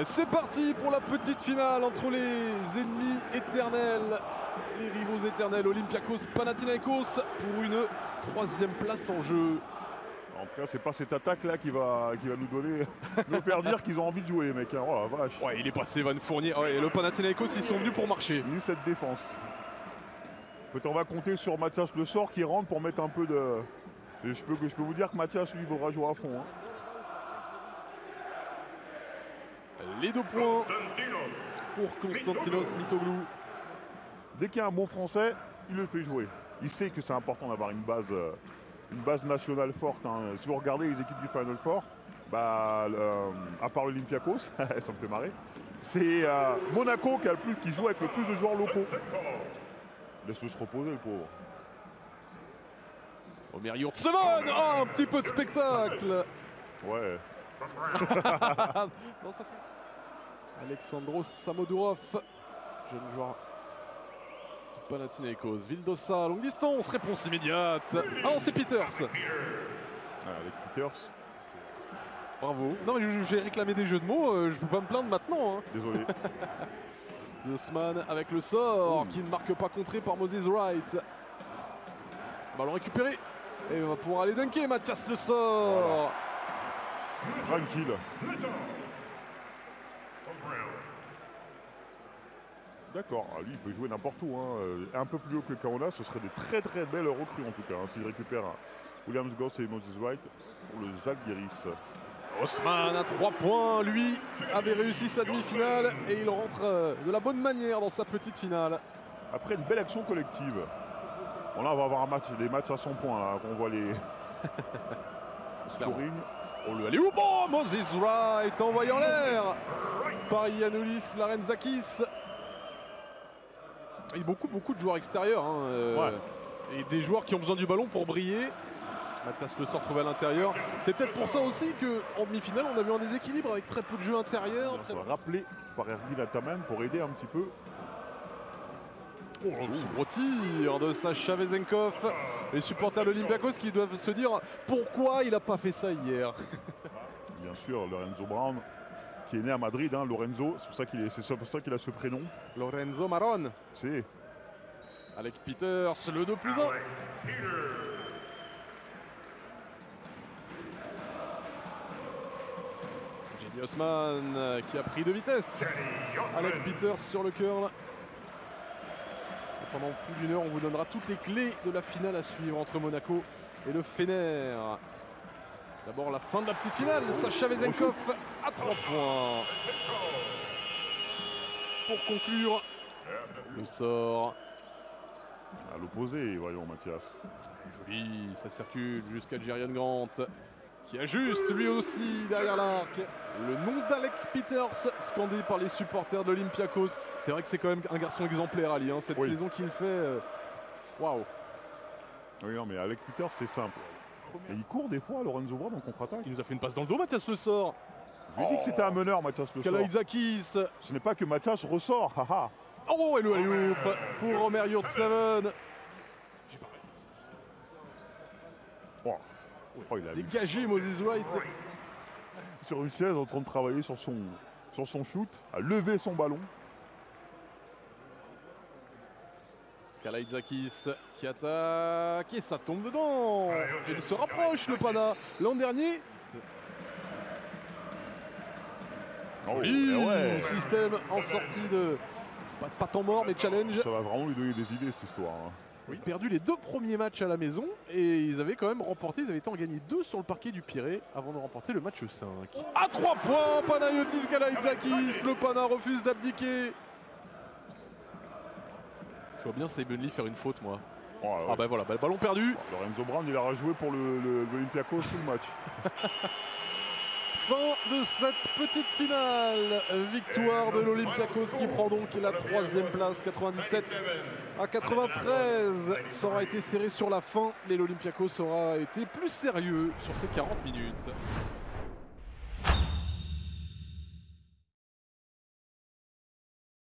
C'est parti pour la petite finale entre les ennemis éternels, les rivaux éternels, Olympiakos, Panathinaikos, pour une troisième place en jeu. En tout cas, c'est pas cette attaque-là qui va nous faire dire qu'ils ont envie de jouer, les mecs. Hein. Oh la vache. Ouais, il est passé Van Fournier. Ouais, et le Panathinaikos, ils sont venus pour marcher. Ni cette défense. Peut-être on va compter sur Mathias Le Sort qui rentre pour mettre un peu de... Je peux vous dire que Mathias, lui, voudra jouer à fond. Hein. Les 2 points pour Konstantinos Mitoglou. Dès qu'il y a un bon français, il le fait jouer. Il sait que c'est important d'avoir une base nationale forte. Hein. Si vous regardez les équipes du Final Four, à part l'Olympiakos, ça me fait marrer, c'est Monaco qui joue avec le plus de joueurs locaux. Laisse-le se reposer, le pauvre. Omer Yurtseven, oh, un petit peu de spectacle. Ouais. Non, ça... Alexandros Samodurov, jeune joueur du Panathinaikos. Vildosa, longue distance, réponse immédiate. Ah non, c'est Peters. Avec Peters. Bravo. Non, mais j'ai réclamé des jeux de mots, je peux pas me plaindre maintenant. Hein. Désolé. Osman avec le sort qui ne marque pas, contré par Moses Wright. Ballon récupéré. Et on va pouvoir aller dunker, Mathias Le Sort. Voilà. Tranquille. D'accord, lui il peut jouer n'importe où. Hein. Un peu plus haut que Kaona, ce serait de très très belles recrues en tout cas. Hein, s'il récupère Williams Goss et Moses Wright pour le Zalgiris. Osman à 3 points, lui avait réussi sa demi-finale et il rentre de la bonne manière dans sa petite finale. Après une belle action collective. Bon là on va avoir des matchs à 100 points là, on voit les scoring. On le allait où? Bon, Moses Wright envoyé en l'air par Yiannoulis Larenzakis. Il y a beaucoup de joueurs extérieurs hein, et des joueurs qui ont besoin du ballon pour briller. Mathias Le Sort trouvé à l'intérieur. C'est peut-être pour ça aussi qu'en demi-finale, on a vu un déséquilibre avec très peu de jeux intérieurs. On va rappeler par Ergin Ataman pour aider un petit peu. Ce gros tir de Sacha Vezenkov. Les supporters de l'Olympiakos qui doivent se dire pourquoi il n'a pas fait ça hier. Bien sûr, Lorenzo Brown qui est né à Madrid, hein, Lorenzo, c'est pour ça qu'il a ce prénom. Lorenzo Maron. C'est avec Peters, le 2+1. Jenny Osman qui a pris de vitesse. Alec Peters sur le curl. Et pendant plus d'une heure, on vous donnera toutes les clés de la finale à suivre entre Monaco et le Fener. D'abord la fin de la petite finale, Sacha Vezenkov à 3 points. Pour conclure, le sort. À l'opposé, voyons Mathias. Joli, ça circule jusqu'à Jerian Grant, qui ajuste lui aussi derrière l'arc. Le nom d'Alec Peters, scandé par les supporters de l'Olympiakos. C'est vrai que c'est quand même un garçon exemplaire, Ali, hein, cette saison qu'il fait. Waouh. Oui, non, mais Alec Peters, c'est simple. Et il court des fois, Lorenzo Brown en contre-attaque. Il nous a fait une passe dans le dos, Mathias Le Sort. Je lui ai dit que c'était un meneur, Mathias Le Sort. Kalaitzakis. Ce n'est pas que Mathias ressort, haha. Oh, et le alley-oop pour Omer Yurtseven. Oh, il a dégagé Moses Wright. Sur une chaise en train de travailler sur son shoot, a levé son ballon. Kalaitzakis qui attaque et ça tombe dedans. Et il se rapproche le Pana. L'an dernier. Joli système en sortie de pas temps mort mais challenge. Ça va vraiment lui donner des idées cette histoire. Hein. Oui, perdu les 2 premiers matchs à la maison et ils avaient quand même remporté, ils avaient été en gagné 2 sur le parquet du Pirée avant de remporter le match 5. À 3 points, Panayotis Kalaitzakis, le Pana refuse d'abdiquer. Je vois bien Seibenli faire une faute moi. Oh, ouais. Ah bah voilà, le ballon perdu. Lorenzo Brown il a rejoué pour l'Olympiakos tout le match. Fin de cette petite finale. Victoire de l'Olympiakos qui prend donc la 3e place, 97 à 93. Ça aura été serré sur la fin, mais l'Olympiakos aura été plus sérieux sur ces 40 minutes.